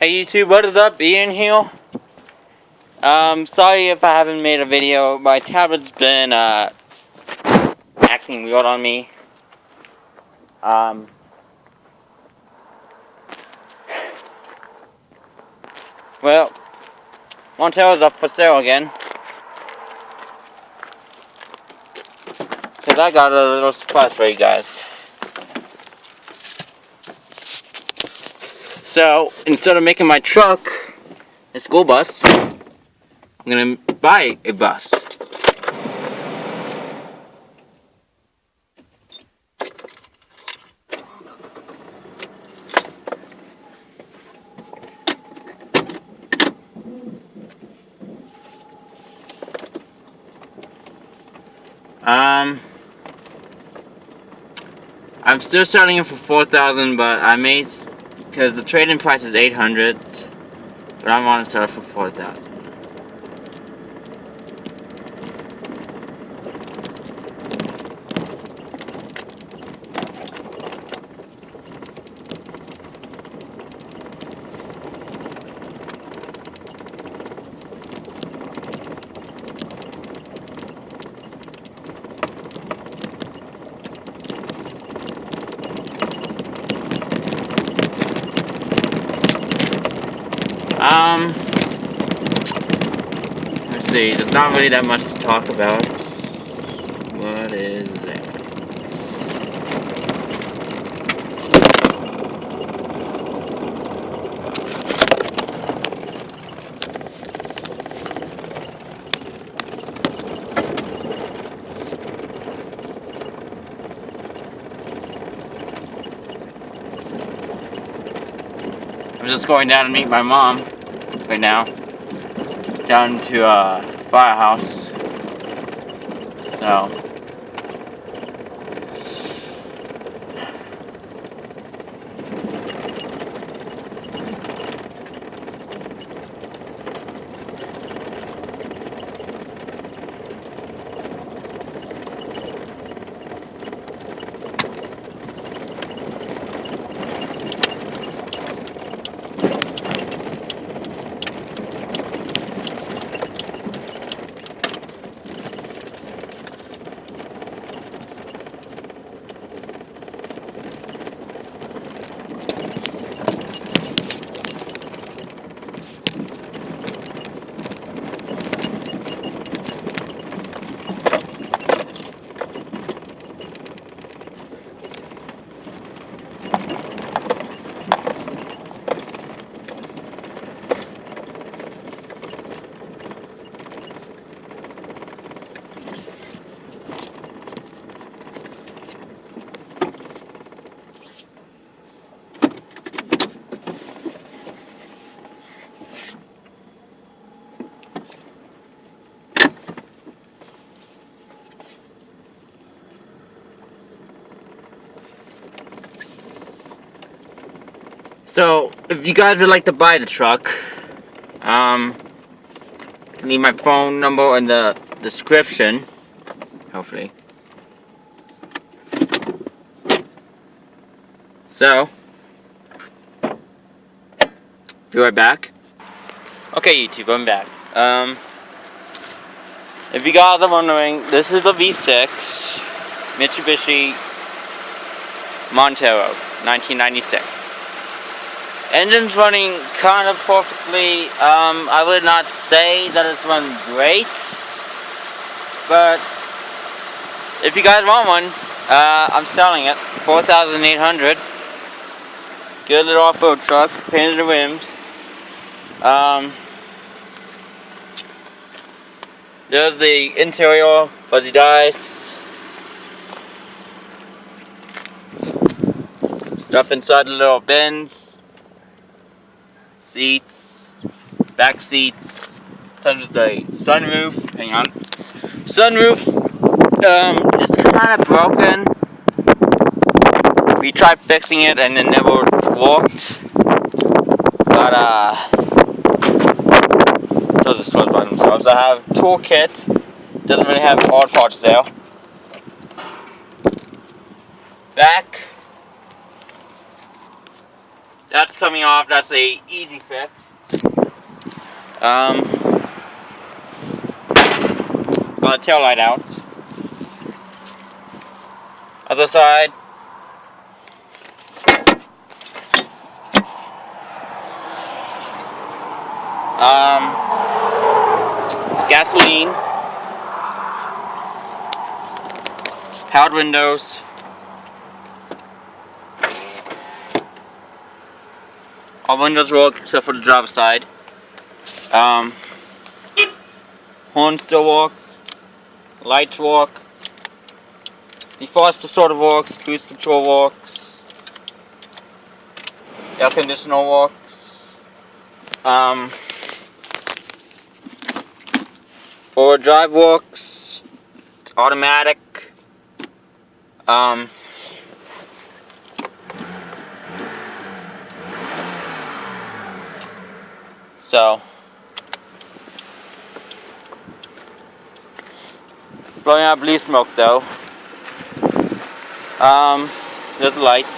Hey YouTube, what is up? Ian here. Sorry if I haven't made a video. My tablet's been acting weird on me. Well, Montero's up for sale again. Cause I got a little surprise for you guys. So, instead of making my truck a school bus, I'm gonna buy a bus. I'm still selling it for $4,000, but I may, because the trade-in price is $800, but I want to sell it for $4,000. Let's see, there's not really that much to talk about. What is that? I'm just going down to meet my mom right now, down to firehouse. So if you guys would like to buy the truck, leave my phone number in the description, hopefully. So, be right back. Okay, YouTube, I'm back. If you guys are wondering, this is a V6 Mitsubishi Montero, 1996. Engine's running kind of perfectly. I would not say that it's running great, but if you guys want one, I'm selling it, $4,800. Good little off-road truck, painted the rims. There's the interior, fuzzy dice. Stuff inside the little bins. Seats, back seats, touches the sunroof, hang on, sunroof, is kind of broken. We tried fixing it and it never worked, but, those just close by themselves. I have toolkit, doesn't really have hard parts there. Back, that's coming off. That's a easy fix. Got the tail light out. Other side. It's gasoline. Powered windows. All windows work except for the driver's side. Horn still works. Lights work. Defroster sort of works. Cruise control works. Air conditioner works. Forward drive works. It's automatic. So, blowing out blue smoke though. There's the lights.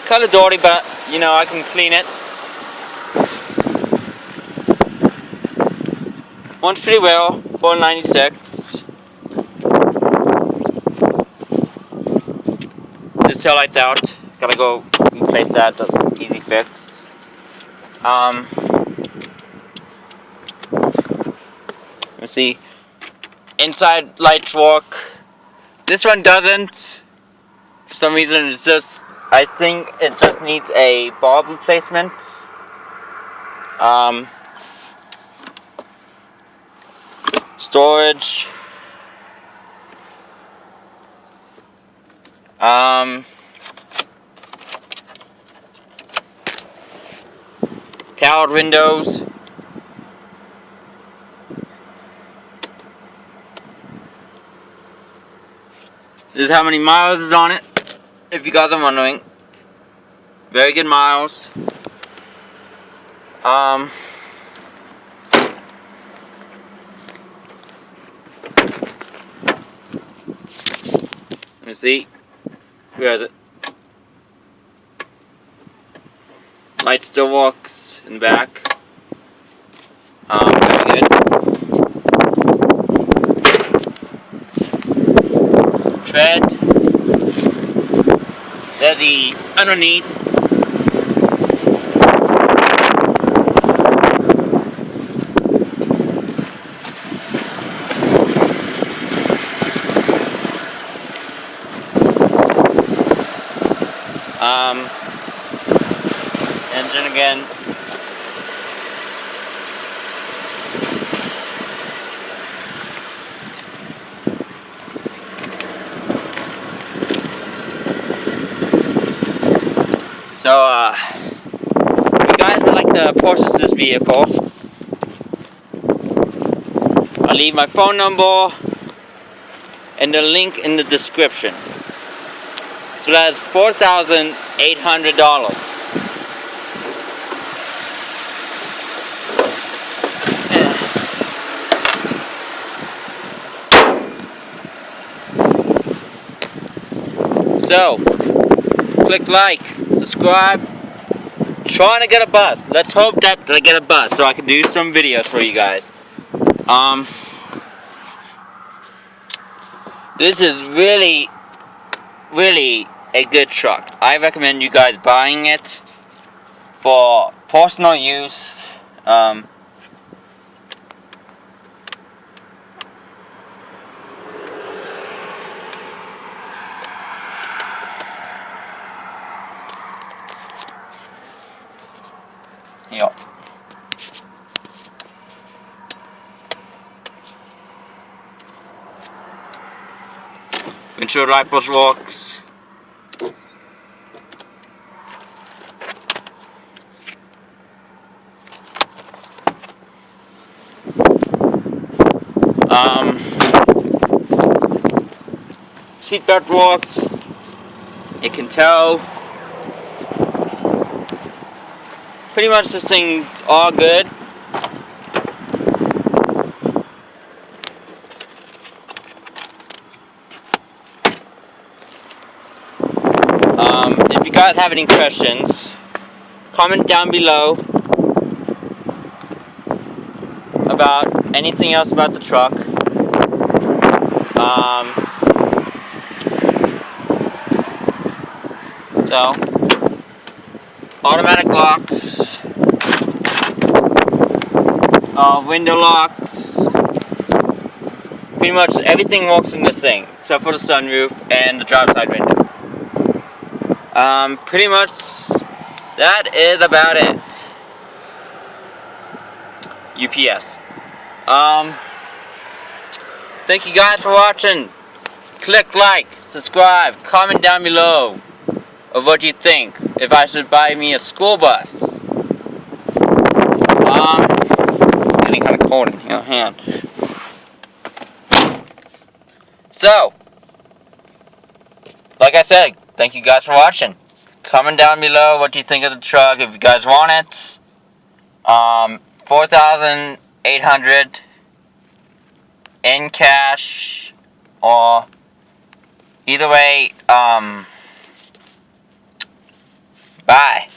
Kind of dirty, but you know, I can clean it. Runs pretty well. 496. This tail light's out. Gotta go replace that. That's an easy fix. Let's see. Inside lights work. This one doesn't. For some reason, it's just. I think it just needs a bulb replacement. Storage. Powered windows. This is how many miles is on it, if you guys are wondering. Very good miles. Let me see. Where is it? Light still works in the back. Very good. Tread. There's the underneath. Engine again. So, if you guys would like to purchase this vehicle, I'll leave my phone number and the link in the description. So that's $4,800. So, click like, subscribe. Trying to get a bus. Let's hope that I get a bus so I can do some videos for you guys. This is really a good truck. I recommend you guys buying it for personal use. Yep. Windshield wipers works. Seatbelt works. It can tow. Pretty much this thing's all good. If you guys have any questions, comment down below about anything else about the truck. So, automatic locks, window locks, pretty much everything works in this thing, except for the sunroof and the driver's side window. Pretty much, that is about it. UPS. Thank you guys for watching. Click like, subscribe, comment down below of what you think. If I should buy me a school bus. Getting kind of cold in your hand. So, like I said, thank you guys for watching. Comment down below what you think of the truck if you guys want it. $4,800 in cash, or either way, bye.